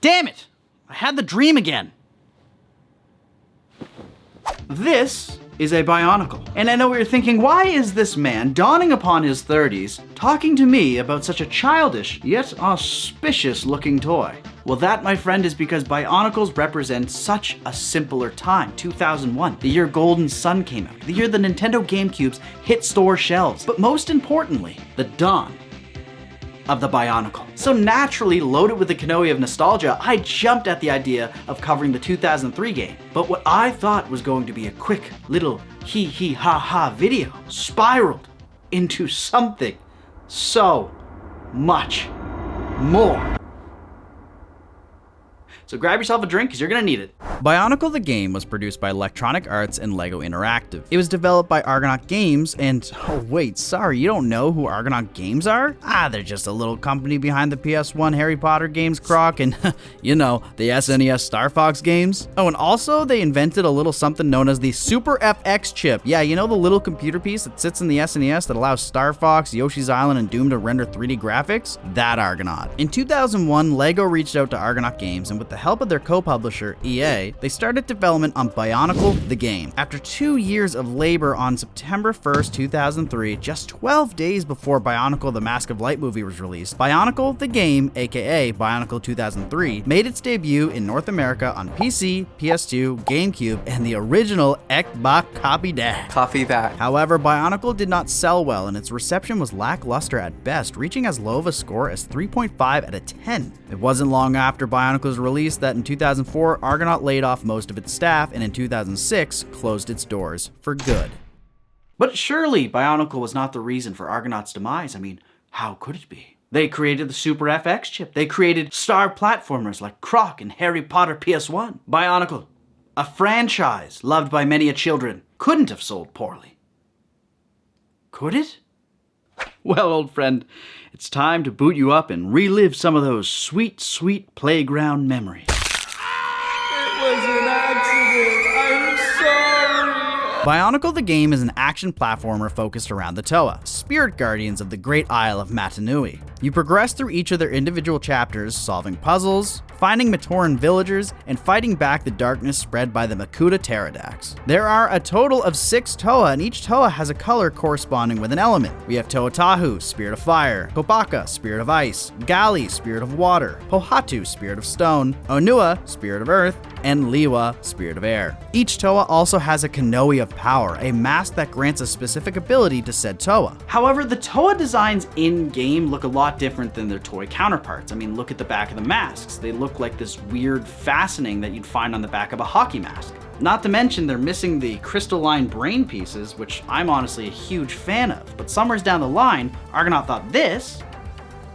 Damn it! I had the dream again. This is a Bionicle. And I know what you're thinking, why is this man, dawning upon his 30s, talking to me about such a childish, yet auspicious looking toy? Well, that, my friend, is because Bionicles represent such a simpler time. 2001, the year Golden Sun came out, the year the Nintendo GameCubes hit store shelves, but most importantly, the dawn of the Bionicle. So naturally, loaded with the canoe of nostalgia, I jumped at the idea of covering the 2003 game. But what I thought was going to be a quick little hee-hee-ha-ha video spiraled into something so much more. So grab yourself a drink, because you're gonna need it. Bionicle the game was produced by Electronic Arts and LEGO Interactive. It was developed by Argonaut Games and, oh wait, sorry, you don't know who Argonaut Games are? They're just a little company behind the PS1 Harry Potter games, Croc, and you know, the SNES Star Fox games. Oh, and also they invented a little something known as the Super FX chip. Yeah, you know the little computer piece that sits in the SNES that allows Star Fox, Yoshi's Island, and Doom to render 3D graphics? That Argonaut. In 2001, LEGO reached out to Argonaut Games, and with the help of their co-publisher, EA, they started development on Bionicle the game. After 2 years of labor, on September 1st, 2003, just 12 days before Bionicle the Mask of Light movie was released, Bionicle the game, aka Bionicle 2003, made its debut in North America on PC, PS2, GameCube, and the original Xbox copy that. Coffee that. However, Bionicle did not sell well, and its reception was lackluster at best, reaching as low of a score as 3.5 out of 10. It wasn't long after Bionicle's release that in 2004, Argonaut laid off most of its staff, and in 2006, closed its doors for good. But surely Bionicle was not the reason for Argonaut's demise. I mean, how could it be? They created the Super FX chip. They created star platformers like Croc and Harry Potter PS1. Bionicle, a franchise loved by many a children, couldn't have sold poorly. Could it? Well, old friend, it's time to boot you up and relive some of those sweet, sweet playground memories. It was an accident. I'm sorry. Bionicle the game is an action platformer focused around the Toa, spirit guardians of the great Isle of Mata Nui. You progress through each of their individual chapters, solving puzzles, finding Matoran villagers, and fighting back the darkness spread by the Makuta pterodax. There are a total of 6 Toa, and each Toa has a color corresponding with an element. We have Toa Tahu, Spirit of Fire, Kopaka, Spirit of Ice, Gali, Spirit of Water, Pohatu, Spirit of Stone, Onua, Spirit of Earth, and Lewa, Spirit of Air. Each Toa also has a Kanoe of Power, a mask that grants a specific ability to said Toa. However, the Toa designs in-game look a lot different than their toy counterparts. I mean, look at the back of the masks. They look like this weird fastening that you'd find on the back of a hockey mask. Not to mention they're missing the crystalline brain pieces, which I'm honestly a huge fan of, but somewhere down the line, Argonaut thought this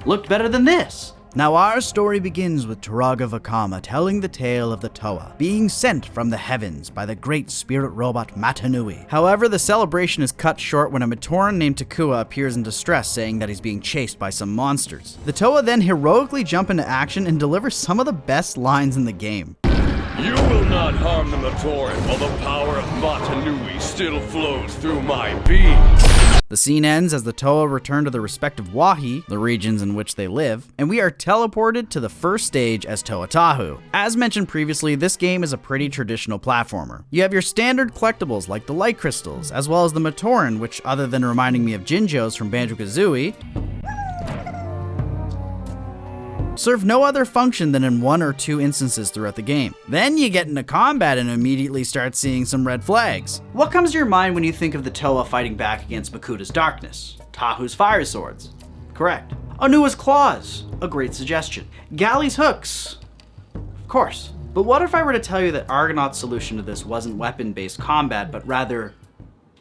looked better than this. Now our story begins with Turaga Vakama telling the tale of the Toa being sent from the heavens by the great spirit robot Mata Nui. However, the celebration is cut short when a Matoran named Takua appears in distress, saying that he's being chased by some monsters. The Toa then heroically jump into action and deliver some of the best lines in the game. You will not harm the Matoran while the power of Mata Nui still flows through my being. The scene ends as the Toa return to their respective Wahi, the regions in which they live, and we are teleported to the first stage as Toa Tahu. As mentioned previously, this game is a pretty traditional platformer. You have your standard collectibles like the light crystals, as well as the Matoran, which, other than reminding me of Jinjos from Banjo-Kazooie, serve no other function than in 1 or 2 instances throughout the game. Then you get into combat and immediately start seeing some red flags. What comes to your mind when you think of the Toa fighting back against Makuta's darkness? Tahu's fire swords. Correct. Onua's claws. A great suggestion. Gali's hooks. Of course. But what if I were to tell you that Argonaut's solution to this wasn't weapon-based combat, but rather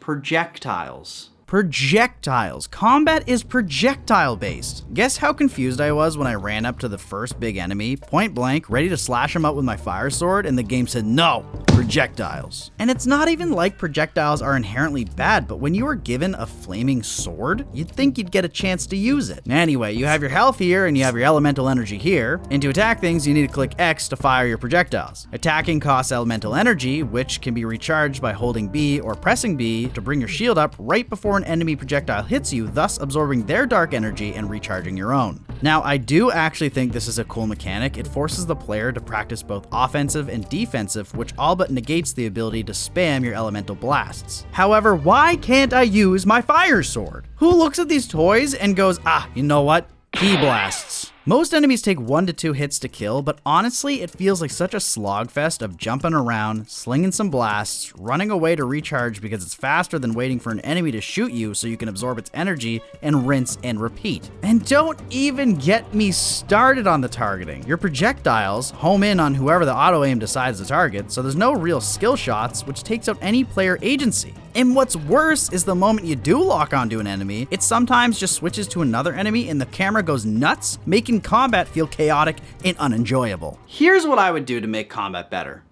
projectiles? Projectiles. Combat is projectile-based. Guess how confused I was when I ran up to the first big enemy, point blank, ready to slash him up with my fire sword, and the game said, no, projectiles. And it's not even like projectiles are inherently bad, but when you are given a flaming sword, you'd think you'd get a chance to use it. Anyway, you have your health here and you have your elemental energy here, and to attack things you need to click X to fire your projectiles. Attacking costs elemental energy, which can be recharged by holding B or pressing B to bring your shield up right before an enemy projectile hits you, thus absorbing their dark energy and recharging your own. Now, I do actually think this is a cool mechanic. It forces the player to practice both offensive and defensive, which all but negates the ability to spam your elemental blasts. However, why can't I use my fire sword? Who looks at these toys and goes, you know what? Ki blasts. Most enemies take 1 to 2 hits to kill, but honestly, it feels like such a slogfest of jumping around, slinging some blasts, running away to recharge because it's faster than waiting for an enemy to shoot you so you can absorb its energy and rinse and repeat. And don't even get me started on the targeting. Your projectiles home in on whoever the auto-aim decides to target, so there's no real skill shots, which takes out any player agency. And what's worse is the moment you do lock onto an enemy, it sometimes just switches to another enemy and the camera goes nuts, making combat feel chaotic and unenjoyable. Here's what I would do to make combat better.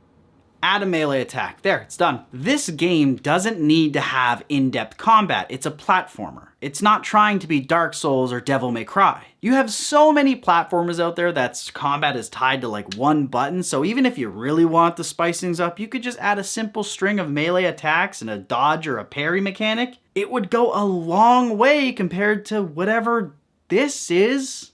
Add a melee attack. There, it's done. This game doesn't need to have in-depth combat. It's a platformer. It's not trying to be Dark Souls or Devil May Cry. You have so many platformers out there that combat is tied to like one button, so even if you really want to spice things up, you could just add a simple string of melee attacks and a dodge or a parry mechanic. It would go a long way compared to whatever this is.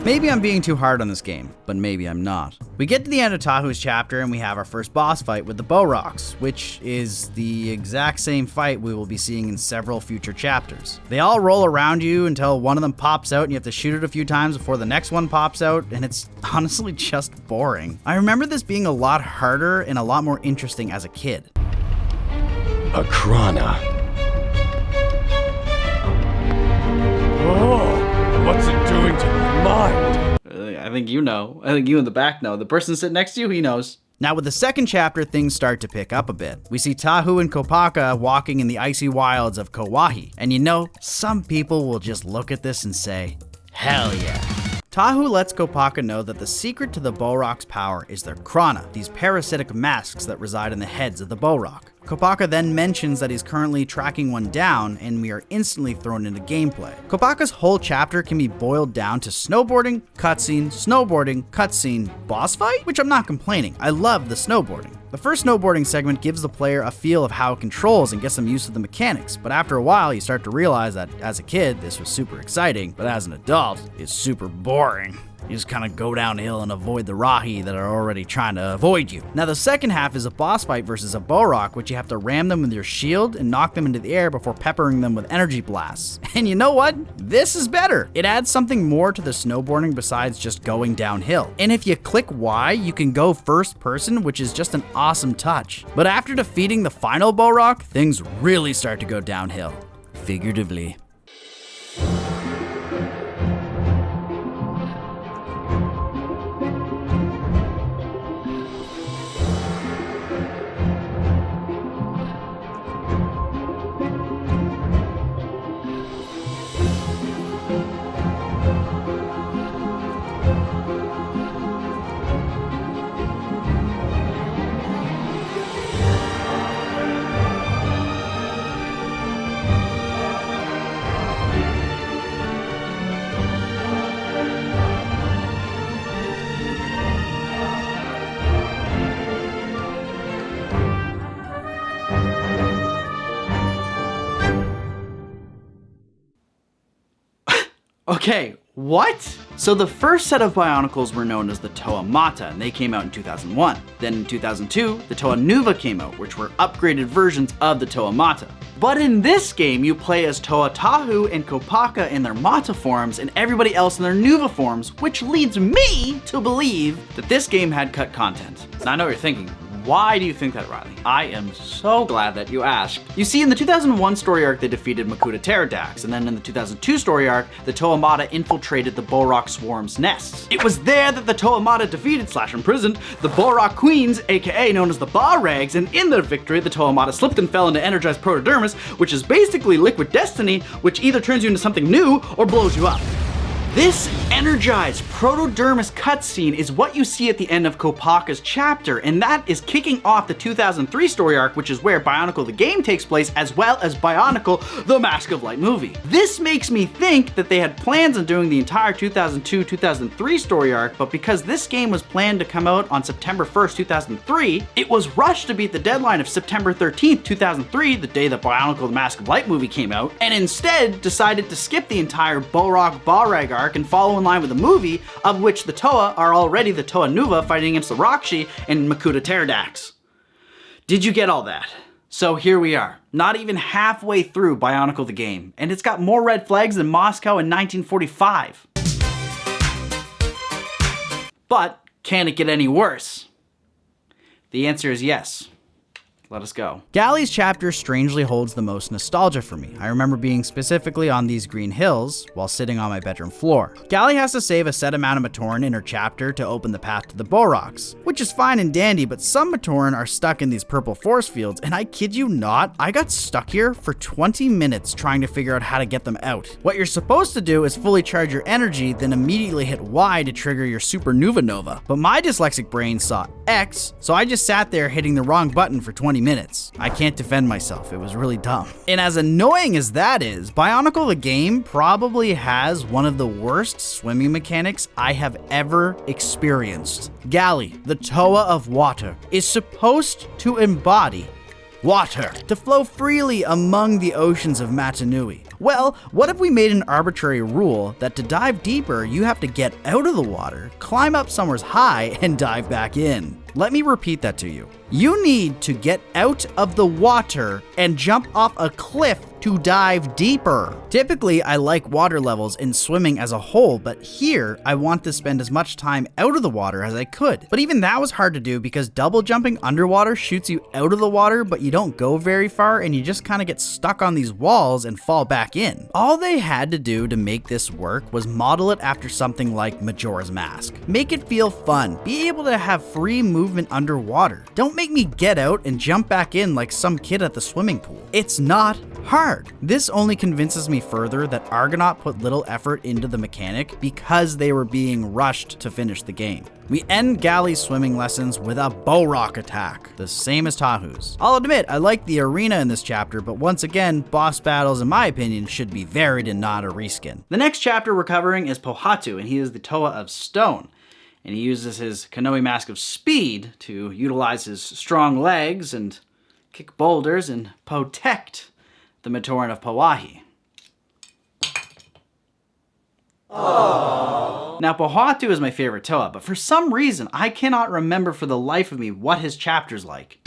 Maybe I'm being too hard on this game, but maybe I'm not. We get to the end of Tahu's chapter and we have our first boss fight with the Balrogs, which is the exact same fight we will be seeing in several future chapters. They all roll around you until one of them pops out and you have to shoot it a few times before the next one pops out, and it's honestly just boring. I remember this being a lot harder and a lot more interesting as a kid. Akrana. Oh, what's it doing to my mind? I think you know. I think you in the back know. The person sitting next to you, he knows. Now with the second chapter, things start to pick up a bit. We see Tahu and Kopaka walking in the icy wilds of Kauai. And you know, some people will just look at this and say, hell yeah. Tahu lets Kopaka know that the secret to the Balrog's power is their krana, these parasitic masks that reside in the heads of the Balrog. Kopaka then mentions that he's currently tracking one down, and we are instantly thrown into gameplay. Kopaka's whole chapter can be boiled down to snowboarding, cutscene, boss fight? Which I'm not complaining, I love the snowboarding. The first snowboarding segment gives the player a feel of how it controls and gets them used to the mechanics, but after a while you start to realize that as a kid this was super exciting, but as an adult it's super boring. You just kind of go downhill and avoid the Rahi that are already trying to avoid you. Now the second half is a boss fight versus a Balrog, which you have to ram them with your shield and knock them into the air before peppering them with energy blasts. And you know what? This is better. It adds something more to the snowboarding besides just going downhill. And if you click Y, you can go first person, which is just an awesome touch. But after defeating the final Balrog, things really start to go downhill. Figuratively. Okay, what? So the first set of Bionicles were known as the Toa Mata, and they came out in 2001. Then in 2002, the Toa Nuva came out, which were upgraded versions of the Toa Mata. But in this game, you play as Toa Tahu and Kopaka in their Mata forms and everybody else in their Nuva forms, which leads me to believe that this game had cut content. Now I know what you're thinking. Why do you think that, Riley? I am so glad that you asked. You see, in the 2001 story arc, they defeated Makuta Pterodax, and then in the 2002 story arc, the Toa Mata infiltrated the Balrog Swarm's nests. It was there that the Toa Mata defeated / imprisoned the Balrog Queens, aka known as the Balrags, and in their victory, the Toa Mata slipped and fell into energized protodermis, which is basically liquid destiny, which either turns you into something new or blows you up. This energized protodermis cutscene is what you see at the end of Kopaka's chapter, and that is kicking off the 2003 story arc, which is where Bionicle the game takes place, as well as Bionicle the Mask of Light movie. This makes me think that they had plans on doing the entire 2002-2003 story arc, but because this game was planned to come out on September 1st, 2003, it was rushed to beat the deadline of September 13th, 2003, the day that Bionicle the Mask of Light movie came out, and instead decided to skip the entire Balrog Balrog arc and follow in line with the movie, of which the Toa are already the Toa Nuva fighting against the Rakshi and Makuta Pterodax. Did you get all that? So here we are, not even halfway through Bionicle the game, and it's got more red flags than Moscow in 1945. But can it get any worse? The answer is yes. Let us go. Gali's chapter strangely holds the most nostalgia for me. I remember being specifically on these green hills while sitting on my bedroom floor. Gali has to save a set amount of Matoran in her chapter to open the path to the Balrogs, which is fine and dandy, but some Matoran are stuck in these purple force fields, and I kid you not, I got stuck here for 20 minutes trying to figure out how to get them out. What you're supposed to do is fully charge your energy, then immediately hit Y to trigger your Super Nova. But my dyslexic brain saw X, so I just sat there hitting the wrong button for 20 minutes. I can't defend myself, it was really dumb. And as annoying as that is, Bionicle the game probably has one of the worst swimming mechanics I have ever experienced. Gali, the Toa of water, is supposed to embody water to flow freely among the oceans of Mata Nui. Well, what if we made an arbitrary rule that to dive deeper, you have to get out of the water, climb up somewhere high, and dive back in? Let me repeat that to you. You need to get out of the water and jump off a cliff to dive deeper. Typically, I like water levels in swimming as a whole, but here I want to spend as much time out of the water as I could. But even that was hard to do because double jumping underwater shoots you out of the water, but you don't go very far and you just kind of get stuck on these walls and fall back in. All they had to do to make this work was model it after something like Majora's Mask. Make it feel fun. Be able to have free movement underwater. Don't make me get out and jump back in like some kid at the swimming pool. It's not hard. This only convinces me further that Argonaut put little effort into the mechanic because they were being rushed to finish the game. We end Gali's swimming lessons with a Balrog attack, the same as Tahu's. I'll admit, I like the arena in this chapter, but once again, boss battles, in my opinion, should be varied and not a reskin. The next chapter we're covering is Pohatu, and he is the Toa of Stone. And he uses his Kanohi Mask of Speed to utilize his strong legs and kick boulders and protect the Matoran of Pauahi. Aww. Now, Pohatu is my favorite Toa, but for some reason, I cannot remember for the life of me what his chapter's like.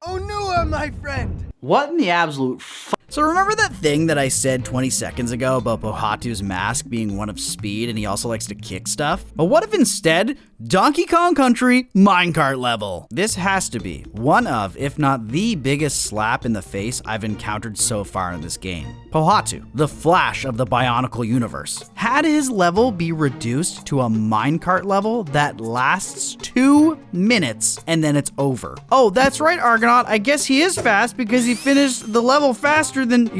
Onua, my friend! What in the absolute So remember that thing that I said 20 seconds ago about Pohatu's mask being one of speed and he also likes to kick stuff? But what if instead, Donkey Kong Country minecart level? This has to be one of, if not the biggest slap in the face I've encountered so far in this game. Pohatu, the Flash of the Bionicle universe, had his level be reduced to a minecart level that lasts 2 minutes and then it's over. Oh, that's right, Argonaut. I guess he is fast because he finished the level faster than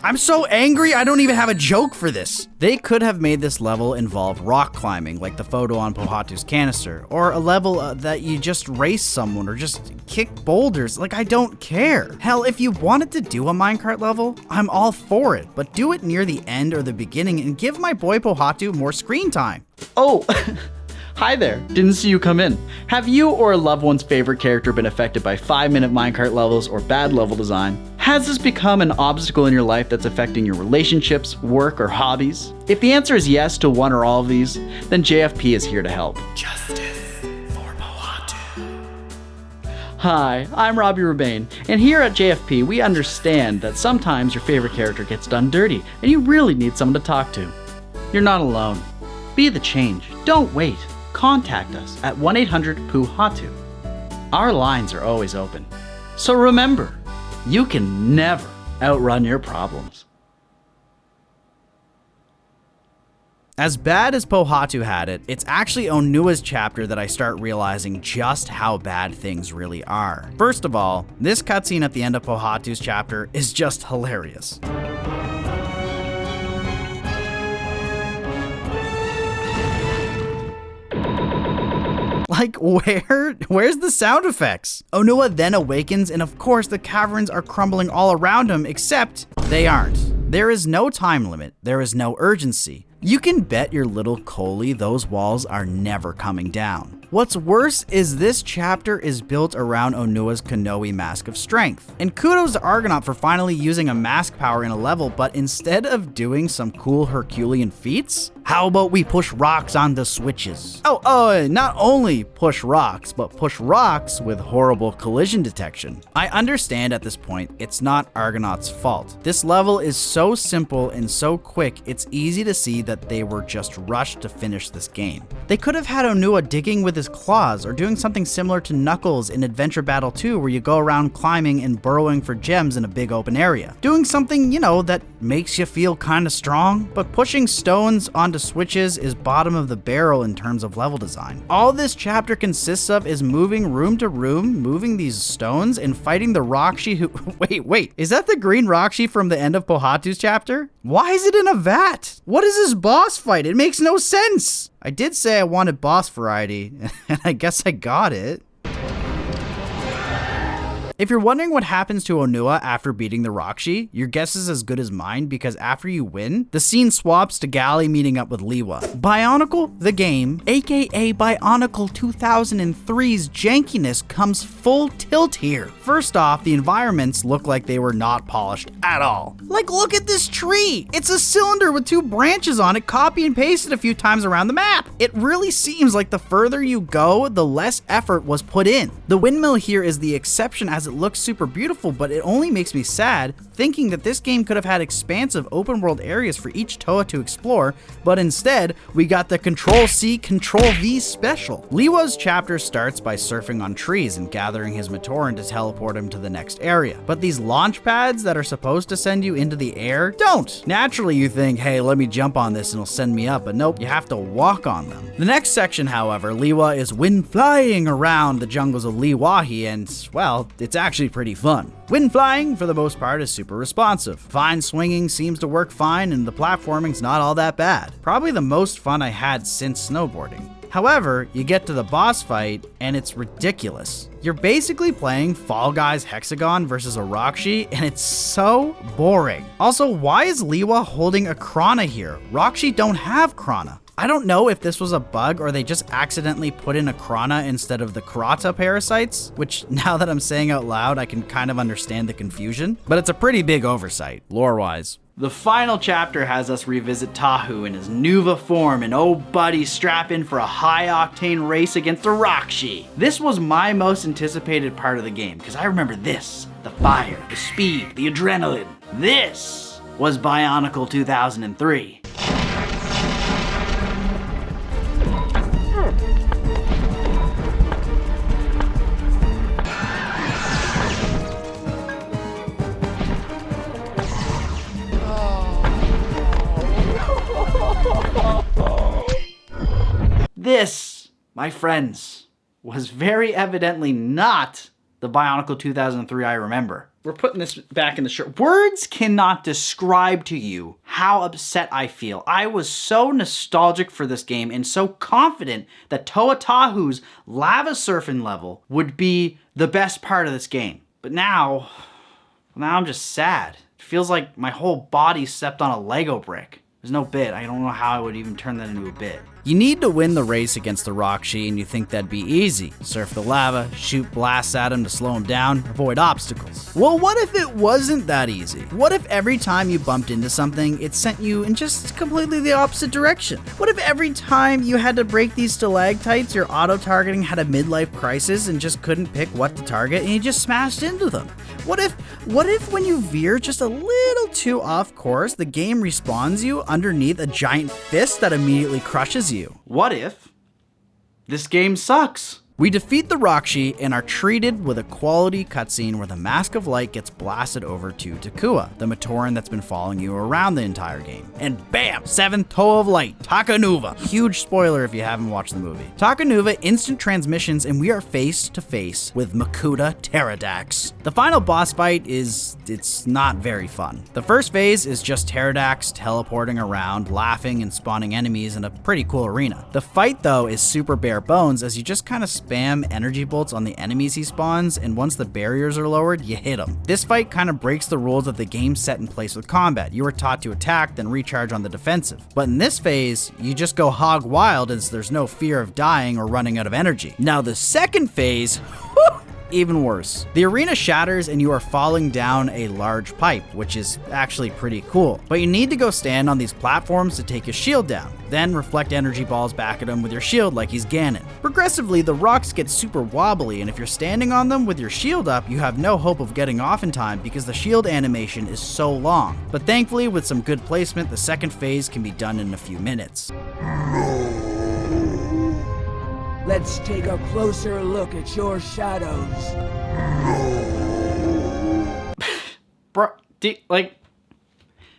I'm so angry, I don't even have a joke for this. They could have made this level involve rock climbing, like the photo on Pohatu's canister, or a level that you just race someone or just kick boulders. Like, I don't care. Hell, if you wanted to do a minecart level, I'm all for it, but do it near the end or the beginning and give my boy Pohatu more screen time. Oh, hi there. Didn't see you come in. Have you or a loved one's favorite character been affected by 5-minute minecart levels or bad level design? Has this become an obstacle in your life that's affecting your relationships, work, or hobbies? If the answer is yes to one or all of these, then JFP is here to help. Justice for Pohatu. Hi, I'm Robbie Rebane, and here at JFP we understand that sometimes your favorite character gets done dirty, and you really need someone to talk to. You're not alone. Be the change. Don't wait. Contact us at 1-800-POHATU. Our lines are always open. So remember, you can never outrun your problems. As bad as Pohatu had it, it's actually Onua's chapter that I start realizing just how bad things really are. First of all, this cutscene at the end of Pohatu's chapter is just hilarious. Like, where's the sound effects? Onua then awakens, and of course the caverns are crumbling all around him, except they aren't. There is no time limit, there is no urgency. You can bet your little Coley those walls are never coming down. What's worse is this chapter is built around Onua's Konoe Mask of Strength. And kudos to Argonaut for finally using a mask power in a level, but instead of doing some cool Herculean feats, how about we push rocks onto switches? Not only push rocks, but push rocks with horrible collision detection. I understand at this point, it's not Argonaut's fault. This level is so simple and so quick, it's easy to see that they were just rushed to finish this game. They could have had Onua digging with his claws, or doing something similar to Knuckles in Adventure Battle 2, where you go around climbing and burrowing for gems in a big open area. Doing something, that makes you feel kinda strong, but pushing stones onto switches is bottom of the barrel in terms of level design. All this chapter consists of is moving room to room, moving these stones, and fighting the Rakshi who- wait, is that the green Rakshi from the end of Pohatu's chapter? Why is it in a vat? What is this boss fight? It makes no sense! I did say I wanted boss variety, and I guess I got it. If you're wondering what happens to Onua after beating the Rakshi, your guess is as good as mine, because after you win, the scene swaps to Gali meeting up with Lewa. Bionicle, the game, aka Bionicle 2003's jankiness comes full tilt here. First off, the environments look like they were not polished at all. Like, look at this tree! It's a cylinder with 2 branches on it, copy and pasted a few times around the map. It really seems like the further you go, the less effort was put in. The windmill here is the exception, as it looks super beautiful, but it only makes me sad thinking that this game could have had expansive open world areas for each Toa to explore, but instead we got the Control-C, Control-V special. Lewa's chapter starts by surfing on trees and gathering his Matoran to teleport him to the next area, but these launch pads that are supposed to send you into the air don't. Naturally you think, hey, let me jump on this and it'll send me up, but nope, you have to walk on them. The next section, however, Lewa is wind flying around the jungles of Lewahi, and well, it's actually pretty fun. Wind flying, for the most part, is super responsive. Vine swinging seems to work fine, and the platforming's not all that bad. Probably the most fun I had since snowboarding. However, you get to the boss fight, and it's ridiculous. You're basically playing Fall Guys Hexagon versus a Rakshi, and it's so boring. Also, why is Lewa holding a Krana here? Rakshi don't have Krana. I don't know if this was a bug or they just accidentally put in a Krana instead of the Karata parasites, which now that I'm saying out loud, I can kind of understand the confusion, but it's a pretty big oversight, lore-wise. The final chapter has us revisit Tahu in his Nuva form, and oh buddy, strap in for a high-octane race against the Rakshi. This was my most anticipated part of the game, because I remember this: the fire, the speed, the adrenaline. This was Bionicle 2003. This, my friends, was very evidently not the Bionicle 2003 I remember. We're putting this back in the shirt. Words cannot describe to you how upset I feel. I was so nostalgic for this game and so confident that Toa Tahu's lava surfing level would be the best part of this game. But now I'm just sad. It feels like my whole body stepped on a Lego brick. There's no bit. I don't know how I would even turn that into a bit. You need to win the race against the Rakshi, and you think that'd be easy. Surf the lava, shoot blasts at him to slow him down, avoid obstacles. Well, what if it wasn't that easy? What if every time you bumped into something, it sent you in just completely the opposite direction? What if every time you had to break these stalactites, your auto-targeting had a midlife crisis and just couldn't pick what to target, and you just smashed into them? What if when you veer just a little too off course, the game respawns you underneath a giant fist that immediately crushes you? What if this game sucks? We defeat the Rakshi and are treated with a quality cutscene where the Mask of Light gets blasted over to Takua, the Matoran that's been following you around the entire game. And bam! 7th Toe of Light, Takanuva. Huge spoiler if you haven't watched the movie. Takanuva instant transmissions and we are face to face with Makuta Pterodax. The final boss fight it's not very fun. The first phase is just Pterodax teleporting around, laughing and spawning enemies in a pretty cool arena. The fight though is super bare bones as you just kind of spam energy bolts on the enemies he spawns, and once the barriers are lowered, you hit him. This fight kind of breaks the rules of the game set in place with combat. You are taught to attack, then recharge on the defensive. But in this phase, you just go hog wild as there's no fear of dying or running out of energy. Now the second phase, even worse. The arena shatters and you are falling down a large pipe, which is actually pretty cool. But you need to go stand on these platforms to take your shield down, then reflect energy balls back at him with your shield like he's Ganon. Progressively, the rocks get super wobbly, and if you're standing on them with your shield up, you have no hope of getting off in time because the shield animation is so long. But thankfully, with some good placement, the second phase can be done in a few minutes. Let's take a closer look at your shadows. Bro, Makuta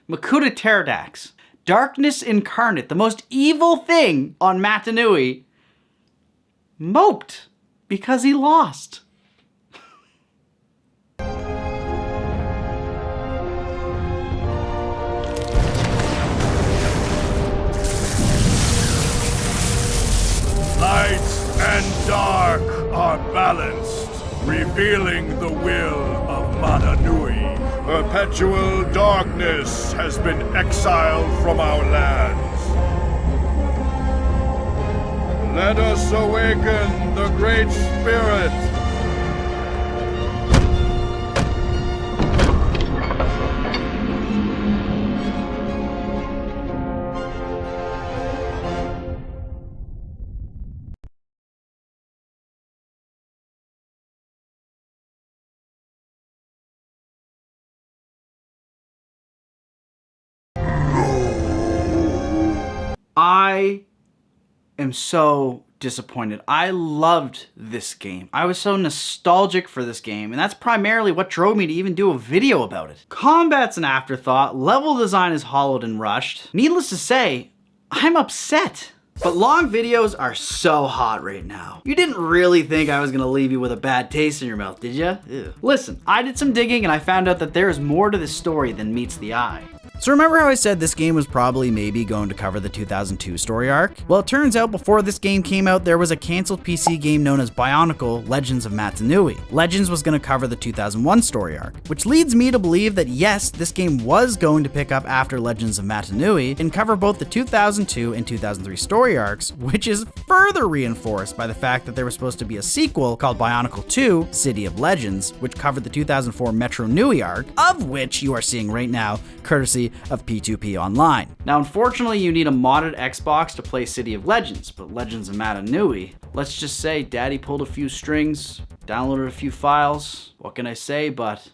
Pterodax, darkness incarnate, the most evil thing on Mata Nui, moped because he lost. Light and dark are balanced, revealing the will of Mata Nui. Perpetual darkness has been exiled from our lands. Let us awaken the Great Spirit. I am so disappointed. I loved this game. I was so nostalgic for this game, and that's primarily what drove me to even do a video about it. Combat's an afterthought, level design is hollowed and rushed. Needless to say, I'm upset. But long videos are so hot right now. You didn't really think I was gonna leave you with a bad taste in your mouth, did ya? Ew. Listen, I did some digging and I found out that there is more to this story than meets the eye. So remember how I said this game was probably maybe going to cover the 2002 story arc? Well, it turns out before this game came out, there was a canceled PC game known as Bionicle, Legends of Mata Nui. Legends was going to cover the 2001 story arc, which leads me to believe that yes, this game was going to pick up after Legends of Mata Nui and cover both the 2002 and 2003 story arcs, which is further reinforced by the fact that there was supposed to be a sequel called Bionicle 2, City of Legends, which covered the 2004 Metru Nui arc, of which you are seeing right now, courtesy of P2P Online. Now, unfortunately, you need a modded Xbox to play City of Legends, but Legends of Mata Nui, let's just say Daddy pulled a few strings, downloaded a few files. What can I say but...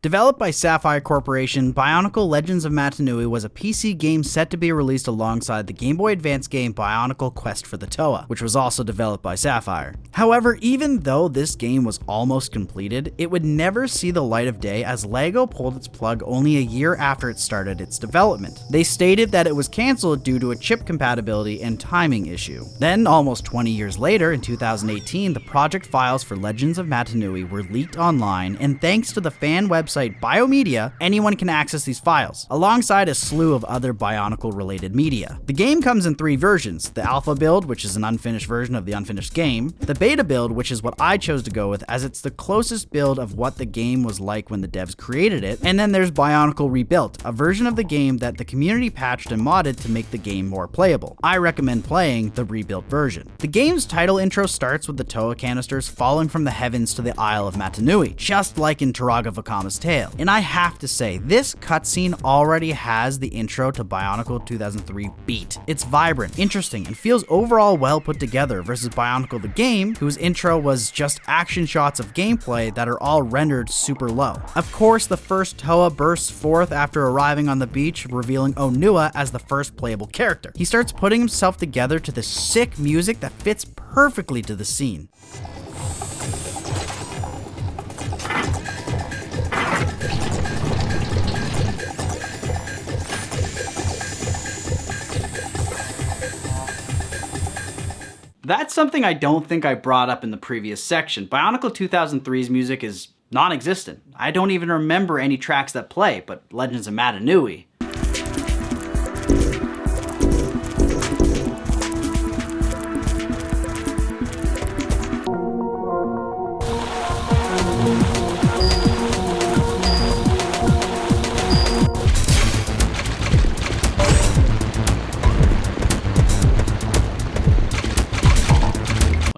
Developed by Sapphire Corporation, Bionicle Legends of Mata Nui was a PC game set to be released alongside the Game Boy Advance game Bionicle Quest for the Toa, which was also developed by Sapphire. However, even though this game was almost completed, it would never see the light of day as LEGO pulled its plug only a year after it started its development. They stated that it was cancelled due to a chip compatibility and timing issue. Then, almost 20 years later, in 2018, the project files for Legends of Mata Nui were leaked online, and thanks to the fan website Biomedia, anyone can access these files, alongside a slew of other Bionicle-related media. The game comes in 3 versions: the alpha build, which is an unfinished version of the unfinished game, the beta build, which is what I chose to go with as it's the closest build of what the game was like when the devs created it, and then there's Bionicle Rebuilt, a version of the game that the community patched and modded to make the game more playable. I recommend playing the rebuilt version. The game's title intro starts with the Toa canisters falling from the heavens to the Isle of Mata Nui, just like in Taraga Vakama's tale. And I have to say, this cutscene already has the intro to Bionicle 2003 beat. It's vibrant, interesting, and feels overall well put together versus Bionicle the game, whose intro was just action shots of gameplay that are all rendered super low. Of course, the first Toa bursts forth after arriving on the beach, revealing Onua as the first playable character. He starts putting himself together to the sick music that fits perfectly to the scene. That's something I don't think I brought up in the previous section. Bionicle 2003's music is non-existent. I don't even remember any tracks that play, but Legends of Mata Nui.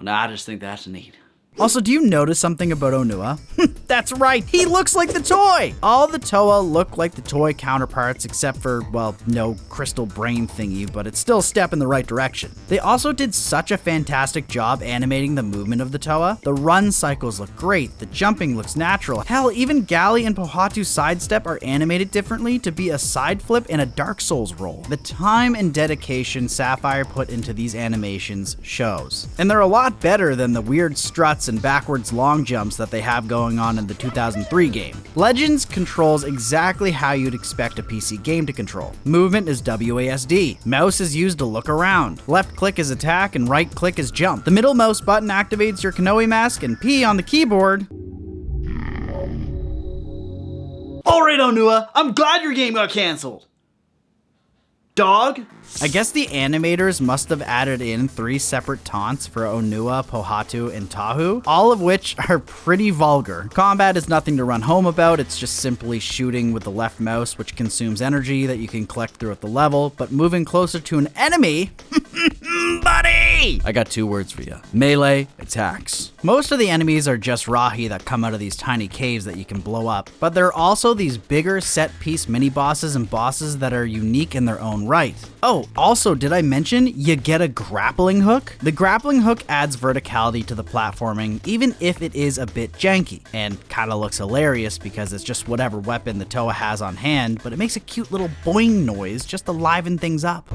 Nah, I just think that's neat. Also, do you notice something about Onua? That's right, he looks like the toy! All the Toa look like the toy counterparts except for, well, no crystal brain thingy, but it's still a step in the right direction. They also did such a fantastic job animating the movement of the Toa. The run cycles look great, the jumping looks natural. Hell, even Gali and Pohatu sidestep are animated differently to be a side flip and a Dark Souls roll. The time and dedication Sapphire put into these animations shows. And they're a lot better than the weird struts and backwards long jumps that they have going on in the 2003 game. Legends controls exactly how you'd expect a PC game to control. Movement is WASD. Mouse is used to look around. Left click is attack and right click is jump. The middle mouse button activates your Kanoe mask and P on the keyboard. Alright Onua, I'm glad your game got cancelled. Dog? I guess the animators must have added in 3 separate taunts for Onua, Pohatu, and Tahu, all of which are pretty vulgar. Combat is nothing to run home about, it's just simply shooting with the left mouse, which consumes energy that you can collect throughout the level, but moving closer to an enemy, buddy! I got 2 words for you. Melee attacks. Most of the enemies are just Rahi that come out of these tiny caves that you can blow up, but there are also these bigger set-piece mini-bosses and bosses that are unique in their own right. Oh, also, did I mention you get a grappling hook? The grappling hook adds verticality to the platforming, even if it is a bit janky, and kinda looks hilarious because it's just whatever weapon the Toa has on hand, but it makes a cute little boing noise just to liven things up.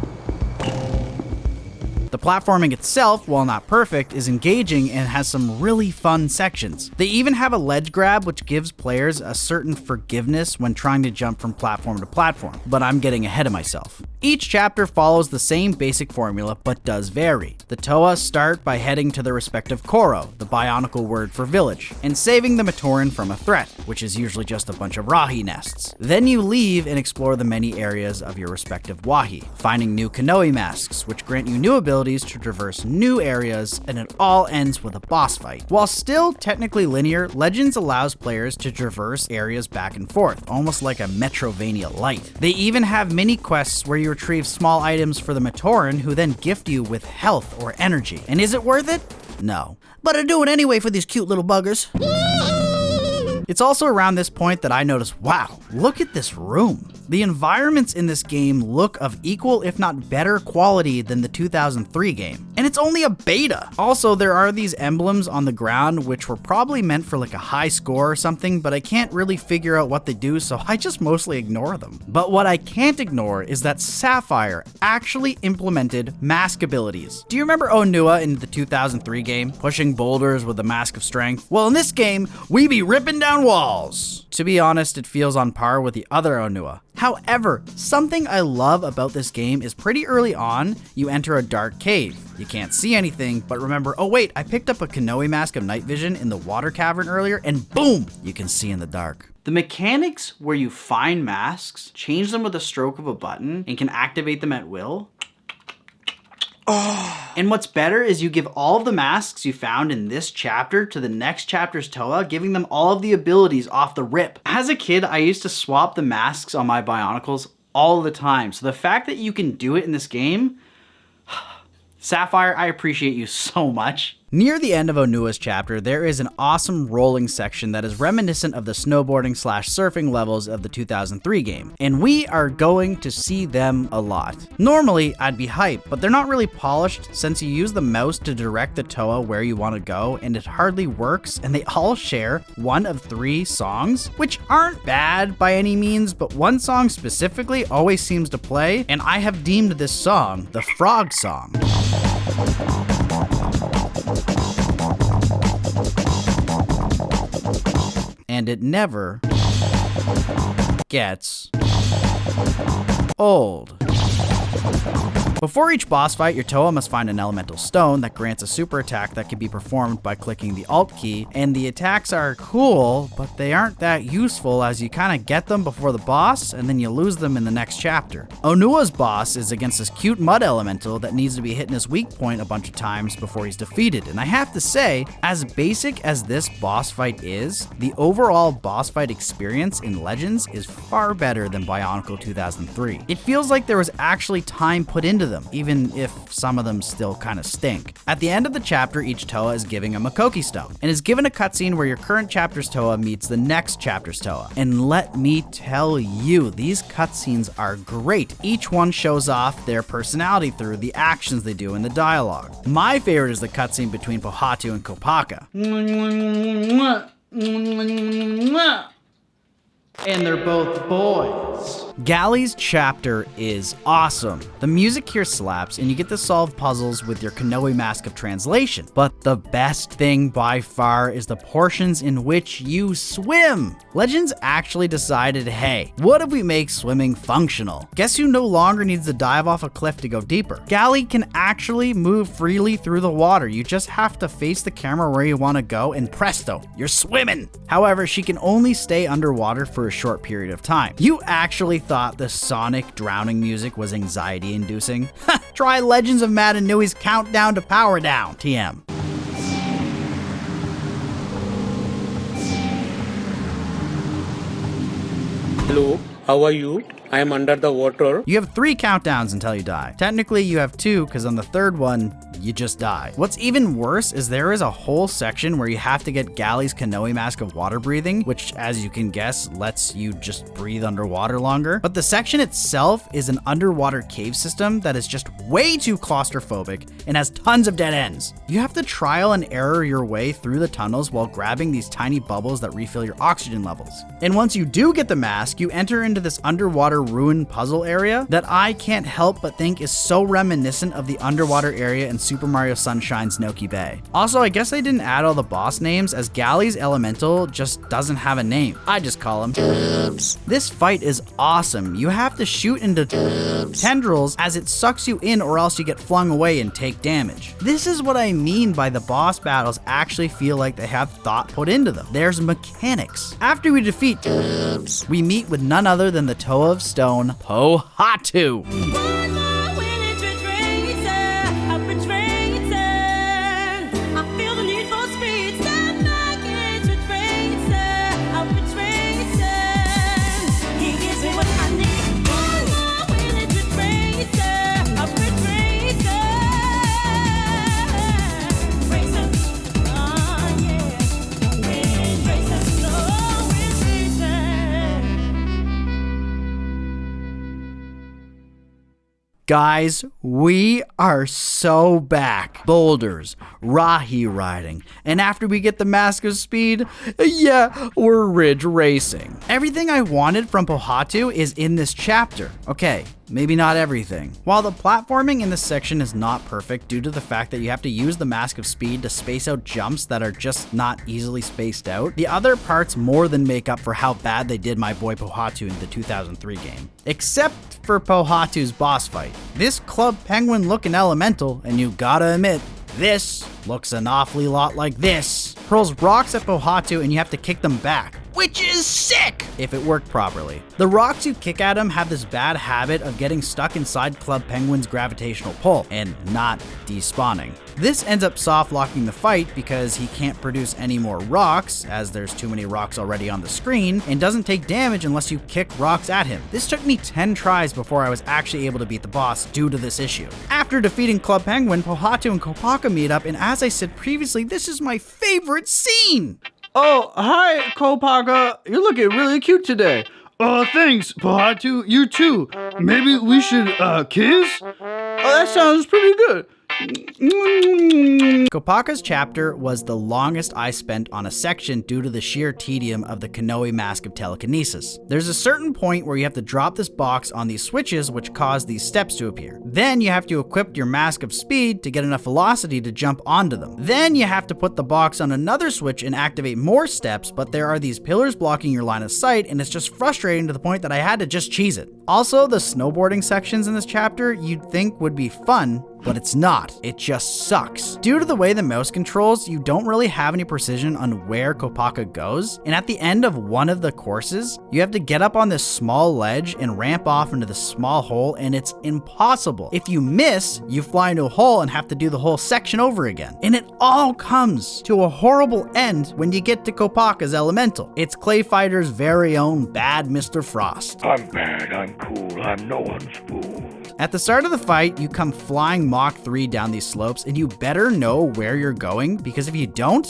The platforming itself, while not perfect, is engaging and has some really fun sections. They even have a ledge grab which gives players a certain forgiveness when trying to jump from platform to platform, but I'm getting ahead of myself. Each chapter follows the same basic formula but does vary. The Toa start by heading to their respective Koro, the Bionicle word for village, and saving the Matoran from a threat, which is usually just a bunch of Rahi nests. Then you leave and explore the many areas of your respective Wahi, finding new Kanoe masks, which grant you new abilities to traverse new areas, and it all ends with a boss fight. While still technically linear, Legends allows players to traverse areas back and forth, almost like a Metrovania light. They even have mini quests where you retrieve small items for the Matoran who then gift you with health or energy. And is it worth it? No. But I do it anyway for these cute little buggers. It's also around this point that I noticed, wow, look at this room. The environments in this game look of equal, if not better quality than the 2003 game. And it's only a beta. Also, there are these emblems on the ground which were probably meant for like a high score or something, but I can't really figure out what they do, so I just mostly ignore them. But what I can't ignore is that Sapphire actually implemented mask abilities. Do you remember Onua in the 2003 game, pushing boulders with the Mask of Strength? Well, in this game, we be ripping down walls. To be honest, it feels on par with the other Onua. However, something I love about this game is pretty early on, you enter a dark cave. You can't see anything, but remember, oh wait, I picked up a Kanoe mask of night vision in the water cavern earlier, and boom, you can see in the dark. The mechanics where you find masks, change them with a stroke of a button, and can activate them at will. And what's better is you give all of the masks you found in this chapter to the next chapter's Toa, giving them all of the abilities off the rip. As a kid, I used to swap the masks on my Bionicles all the time, so the fact that you can do it in this game, Sapphire, I appreciate you so much. Near the end of Onua's chapter, there is an awesome rolling section that is reminiscent of the snowboarding/surfing levels of the 2003 game, and we are going to see them a lot. Normally, I'd be hyped, but they're not really polished since you use the mouse to direct the Toa where you want to go, and it hardly works, and they all share one of 3 songs, which aren't bad by any means, but one song specifically always seems to play, and I have deemed this song the Frog Song. And it never gets old. Before each boss fight, your Toa must find an elemental stone that grants a super attack that can be performed by clicking the Alt key, and the attacks are cool, but they aren't that useful as you kind of get them before the boss, and then you lose them in the next chapter. Onua's boss is against this cute mud elemental that needs to be hitting his weak point a bunch of times before he's defeated, and I have to say, as basic as this boss fight is, the overall boss fight experience in Legends is far better than Bionicle 2003. It feels like there was actually time put into them, even if some of them still kind of stink. At the end of the chapter, each Toa is giving a Makoki stone, and is given a cutscene where your current chapter's Toa meets the next chapter's Toa. And let me tell you, these cutscenes are great. Each one shows off their personality through the actions they do in the dialogue. My favorite is the cutscene between Pohatu and Kopaka. And they're both boys. Gali's chapter is awesome. The music here slaps, and you get to solve puzzles with your Kanoe Mask of Translation. But the best thing by far is the portions in which you swim. Legends actually decided, hey, what if we make swimming functional? Guess who no longer needs to dive off a cliff to go deeper? Gali can actually move freely through the water. You just have to face the camera where you want to go, and presto, you're swimming. However, she can only stay underwater for a short period of time. You actually thought the sonic drowning music was anxiety inducing? Try Legends of Mata Nui's Countdown to Power Down, TM. Hello, how are you? I am under the water. You have 3 countdowns until you die. Technically, you have 2, because on the 3rd one, you just die. What's even worse is there is a whole section where you have to get Gali's Kanoe Mask of Water Breathing, which, as you can guess, lets you just breathe underwater longer. But the section itself is an underwater cave system that is just way too claustrophobic and has tons of dead ends. You have to trial and error your way through the tunnels while grabbing these tiny bubbles that refill your oxygen levels. And once you do get the mask, you enter into this underwater ruin puzzle area that I can't help but think is so reminiscent of the underwater area in Super Mario Sunshine's Noki Bay. Also, I guess they didn't add all the boss names as Gali's elemental just doesn't have a name. I just call him Tubes. This fight is awesome. You have to shoot into tendrils as it sucks you in, or else you get flung away and take damage. This is what I mean by the boss battles actually feel like they have thought put into them. There's mechanics. After we defeat Tubes, we meet with none other than the Toa of Stone, Pohatu. Guys, we are so back. Boulders, Rahi riding, and after we get the Mask of Speed, yeah, we're ridge racing. Everything I wanted from Pohatu is in this chapter. Okay, maybe not everything. While the platforming in this section is not perfect due to the fact that you have to use the Mask of Speed to space out jumps that are just not easily spaced out, the other parts more than make up for how bad they did my boy Pohatu in the 2003 game. Except for Pohatu's boss fight. This Club Penguin looking elemental, and you gotta admit, this looks an awfully lot like this, hurls rocks at Pohatu and you have to kick them back, which is sick if it worked properly. The rocks you kick at him have this bad habit of getting stuck inside Club Penguin's gravitational pull and not despawning. This ends up soft locking the fight because he can't produce any more rocks, as there's too many rocks already on the screen, and doesn't take damage unless you kick rocks at him. This took me 10 tries before I was actually able to beat the boss due to this issue. After defeating Club Penguin, Pohatu and Kopaka meet up, and as I said previously, this is my favorite scene! Oh, hi, Kopaka. You're looking really cute today. Oh, thanks, Pohatu. You too. Maybe we should, kiss? Oh, that sounds pretty good. Kopaka's chapter was the longest I spent on a section due to the sheer tedium of the Kanohi Mask of Telekinesis. There's a certain point where you have to drop this box on these switches which cause these steps to appear. Then you have to equip your Mask of Speed to get enough velocity to jump onto them. Then you have to put the box on another switch and activate more steps, but there are these pillars blocking your line of sight, and it's just frustrating to the point that I had to just cheese it. Also, the snowboarding sections in this chapter you'd think would be fun, but it's not. It just sucks. Due to the way the mouse controls, you don't really have any precision on where Kopaka goes, and at the end of one of the courses, you have to get up on this small ledge and ramp off into the small hole, and it's impossible. If you miss, you fly into a hole and have to do the whole section over again. And it all comes to a horrible end when you get to Kopaka's elemental. It's Clay Fighter's very own Bad Mr. Frost. I'm bad, I'm cool, I'm no one's fool. At the start of the fight, you come flying Mach 3 down these slopes, and you better know where you're going, because if you don't,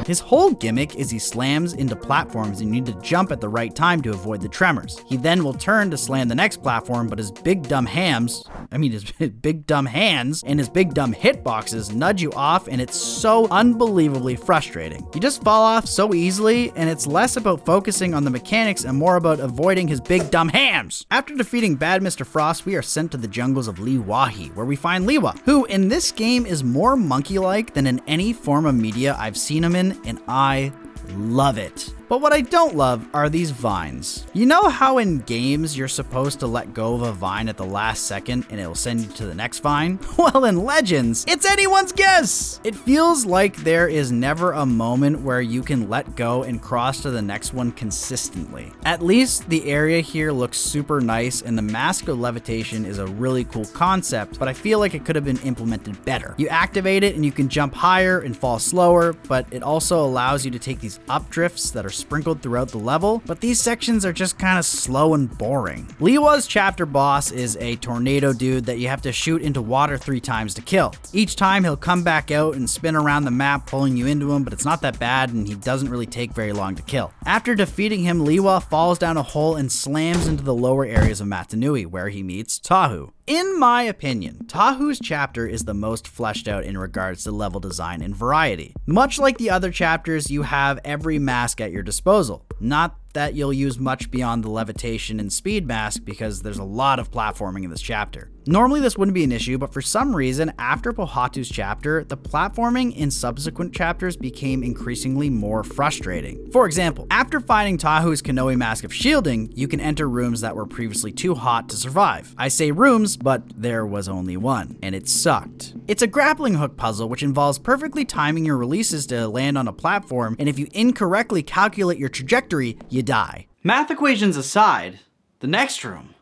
his whole gimmick is he slams into platforms and you need to jump at the right time to avoid the tremors. He then will turn to slam the next platform, but his big dumb hands and his big dumb hitboxes nudge you off, and it's so unbelievably frustrating. You just fall off so easily, and it's less about focusing on the mechanics and more about avoiding his big dumb hands. After defeating Bad Mr. Frost, we are sent to the jungles of Lewahi, where we find Lewa, who in this game is more monkey-like than in any form of media I've seen him in, and I love it. But what I don't love are these vines. You know how in games you're supposed to let go of a vine at the last second and it'll send you to the next vine? Well, in Legends, it's anyone's guess! It feels like there is never a moment where you can let go and cross to the next one consistently. At least the area here looks super nice, and the Mask of Levitation is a really cool concept, but I feel like it could have been implemented better. You activate it and you can jump higher and fall slower, but it also allows you to take these up drifts that are sprinkled throughout the level, but these sections are just kind of slow and boring. Lewa's chapter boss is a tornado dude that you have to shoot into water 3 times to kill. Each time he'll come back out and spin around the map pulling you into him, but it's not that bad and he doesn't really take very long to kill. After defeating him, Lewa falls down a hole and slams into the lower areas of Mata Nui, where he meets Tahu. In my opinion, Tahu's chapter is the most fleshed out in regards to level design and variety. Much like the other chapters, you have every mask at your disposal. Not that you'll use much beyond the levitation and speed mask, because there's a lot of platforming in this chapter. Normally this wouldn't be an issue, but for some reason, after Pohatu's chapter, the platforming in subsequent chapters became increasingly more frustrating. For example, after fighting Tahu's Kanohi Mask of Shielding, you can enter rooms that were previously too hot to survive. I say rooms, but there was only one, and it sucked. It's a grappling hook puzzle which involves perfectly timing your releases to land on a platform, and if you incorrectly calculate your trajectory, you die. Math equations aside, the next room.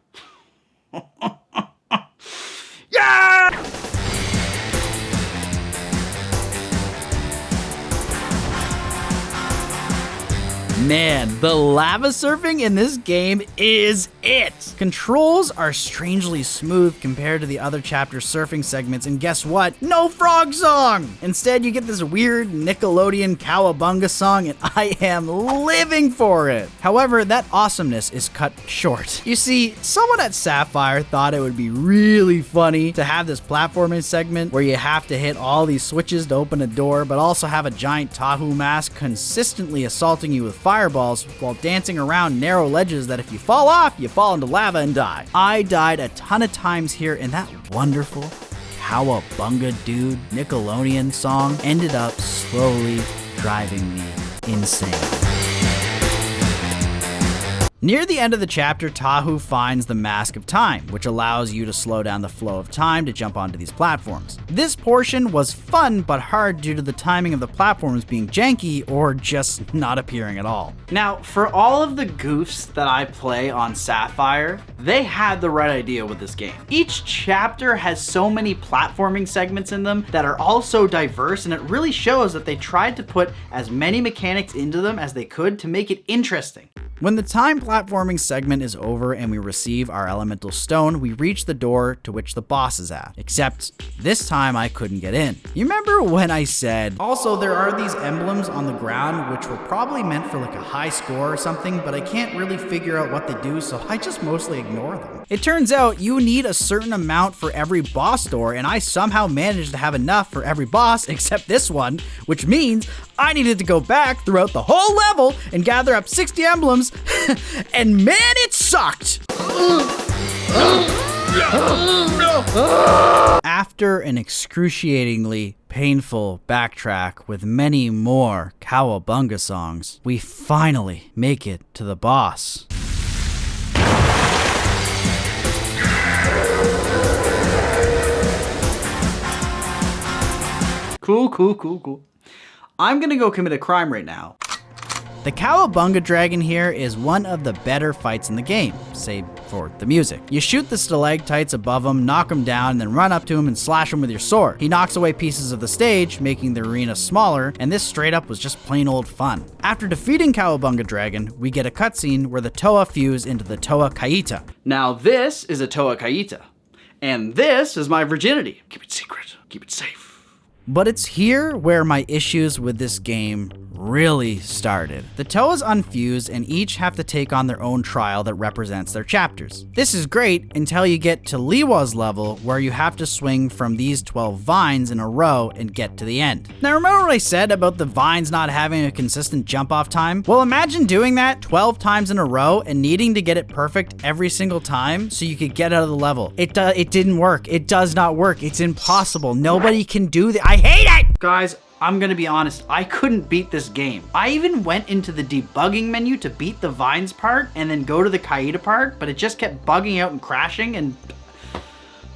Yeah! Man, the lava surfing in this game is it! Controls are strangely smooth compared to the other chapter surfing segments, and guess what? No frog song! Instead, you get this weird Nickelodeon cowabunga song, and I am living for it! However, that awesomeness is cut short. You see, someone at Sapphire thought it would be really funny to have this platforming segment where you have to hit all these switches to open a door, but also have a giant Tahu mask consistently assaulting you with fireballs while dancing around narrow ledges that if you fall off, you fall into lava and die. I died a ton of times here, and that wonderful cowabunga dude Nickelodeon song ended up slowly driving me insane. Near the end of the chapter, Tahu finds the Mask of Time, which allows you to slow down the flow of time to jump onto these platforms. This portion was fun but hard due to the timing of the platforms being janky or just not appearing at all. Now, for all of the goofs that I play on Sapphire, they had the right idea with this game. Each chapter has so many platforming segments in them that are all so diverse, and it really shows that they tried to put as many mechanics into them as they could to make it interesting. When the time platforming segment is over and we receive our elemental stone, we reach the door to which the boss is at. Except this time I couldn't get in. You remember when I said, also there are these emblems on the ground which were probably meant for like a high score or something, but I can't really figure out what they do, so I just mostly ignore them. It turns out you need a certain amount for every boss door, and I somehow managed to have enough for every boss except this one, which means I needed to go back throughout the whole level and gather up 60 emblems, and man, it sucked! After an excruciatingly painful backtrack with many more Cowabunga songs, we finally make it to the boss. Cool. I'm gonna go commit a crime right now. The Cowabunga dragon here is one of the better fights in the game, save for the music. You shoot the stalactites above him, knock him down, and then run up to him and slash him with your sword. He knocks away pieces of the stage, making the arena smaller, and this straight up was just plain old fun. After defeating Cowabunga dragon, we get a cutscene where the Toa fuse into the Toa Kaita. Now this is a Toa Kaita, and this is my virginity. Keep it secret, keep it safe. But it's here where my issues with this game really started. The Toas unfuse and each have to take on their own trial that represents their chapters. This is great until you get to Lewa's level, where you have to swing from these 12 vines in a row and get to the end. Now remember what I said about the vines not having a consistent jump off time? Well, imagine doing that 12 times in a row and needing to get it perfect every single time so you could get out of the level. It didn't work. It does not work. It's impossible. Nobody can do that. I hate it! Guys, I'm gonna be honest, I couldn't beat this game. I even went into the debugging menu to beat the vines part and then go to the Kaita part, but it just kept bugging out and crashing, and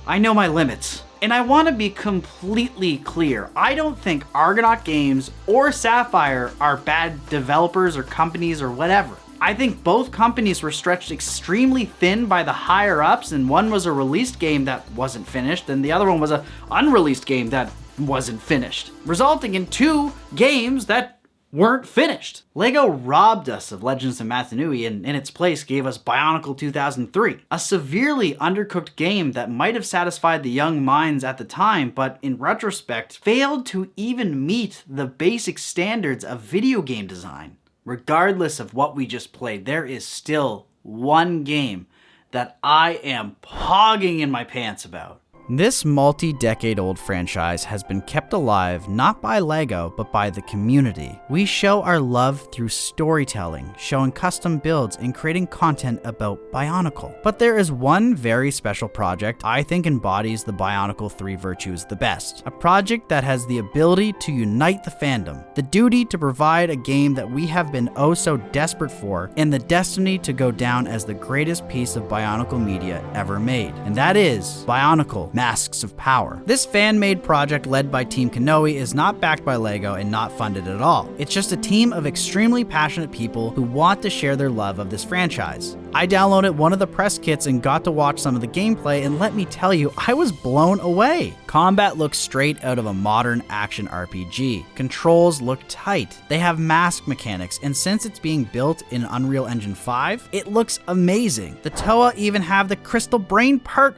I know my limits. And I want to be completely clear. I don't think Argonaut Games or Sapphire are bad developers or companies or whatever. I think both companies were stretched extremely thin by the higher ups, and one was a released game that wasn't finished and the other one was an unreleased game that wasn't finished, resulting in two games that weren't finished. LEGO robbed us of Legends of Mata Nui and in its place gave us Bionicle 2003, a severely undercooked game that might have satisfied the young minds at the time, but in retrospect failed to even meet the basic standards of video game design. Regardless of what we just played, there is still one game that I am pogging in my pants about. This multi-decade-old franchise has been kept alive not by LEGO, but by the community. We show our love through storytelling, showing custom builds, and creating content about Bionicle. But there is one very special project I think embodies the Bionicle 3 virtues the best. A project that has the ability to unite the fandom, the duty to provide a game that we have been oh so desperate for, and the destiny to go down as the greatest piece of Bionicle media ever made. And that is Bionicle Masks of Power. This fan-made project led by Team Konoe is not backed by LEGO and not funded at all. It's just a team of extremely passionate people who want to share their love of this franchise. I downloaded one of the press kits and got to watch some of the gameplay, and let me tell you, I was blown away. Combat looks straight out of a modern action RPG. Controls look tight. They have mask mechanics, and since it's being built in Unreal Engine 5, it looks amazing. The Toa even have the crystal brain part.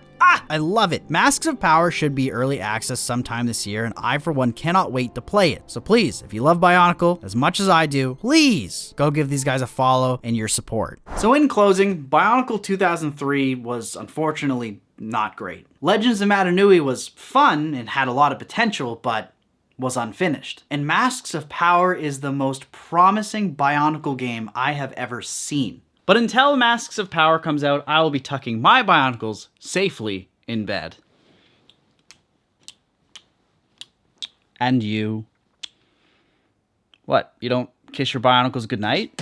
I love it. Masks of Power should be early access sometime this year, and I for one cannot wait to play it. So please, if you love Bionicle as much as I do, please go give these guys a follow and your support. So in closing, Bionicle 2003 was unfortunately not great. Legends of Mata Nui was fun and had a lot of potential, but was unfinished. And Masks of Power is the most promising Bionicle game I have ever seen. But until Masks of Power comes out, I will be tucking my Bionicles safely in bed. And you. What, you don't kiss your Bionicles goodnight?